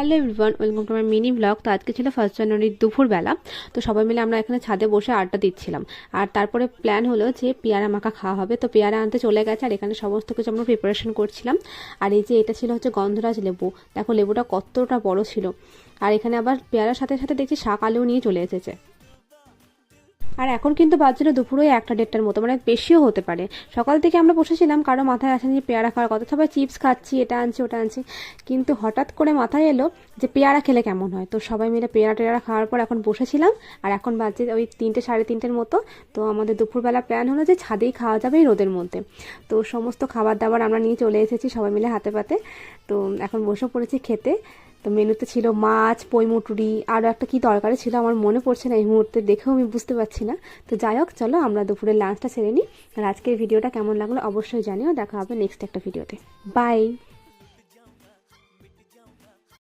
Hello everyone, welcome to my mini blog. তো আজকে ছিল 1 জানুয়ারির দুপুরবেলা। তো সবাই মিলে আমরা এখানে ছাদে বসে আড্ডা দিচ্ছিলাম। আর তারপরে প্ল্যান হলো যে পেয়ারা মাখা খাওয়া হবে। তো পেয়ারা আনতে চলে গেছে আর এখানে সমস্ত কিছু আমরা প্রিপারেশন করছিলাম। আর এই যে এটা ছিল হচ্ছে গন্ধরাজ লেবু। দেখো লেবুটা কতটা বড় ছিল। আর এখানে আবার পেয়ারার সাথে সাথে দেখছি শাক আলুও নিয়ে চলে এসেছে। আর এখন কিন্তু বাজছিল দুপুরে 1টা 1:30টার মতো, মানে বেশিও হতে পারে। সকাল থেকে আমরা বসেছিলাম, কারো মাথায় আসেনি যে পেয়ারা খাওয়ার কথা, সবাই চিপস খাচ্ছি, এটা আনছি ওটা আনছি। কিন্তু হঠাৎ করে মাথায় এলো যে পেয়ারা খেলে কেমন হয়। তো সবাই মিলে পেয়ারা টেয়ারা খাওয়ার পর এখন বসেছিলাম। আর এখন বাজছে ওই 3টে 3:30টার মতো। তো আমাদের দুপুরবেলা প্ল্যান হলো যে ছাদেই খাওয়া যাবে এই রোদের মধ্যে। তো সমস্ত খাবার দাবার আমরা নিয়ে চলে এসেছি সবাই মিলে হাতে পাতে। তো এখন বসে পড়েছি খেতে। তো মেনুতে ছিল মাছ, পইমুটুরি, আরও একটা কি তরকারি ছিল আমার মনে পড়ছে না এই মুহূর্তে, দেখেও আমি বুঝতে পারছি না। তো যাই হোক, চলো আমরা দুপুরের লাঞ্চটা সেরে নিই। আর আজকের ভিডিওটা কেমন লাগলো অবশ্যই জানিও। দেখা হবে নেক্সট একটা ভিডিওতে। বাই।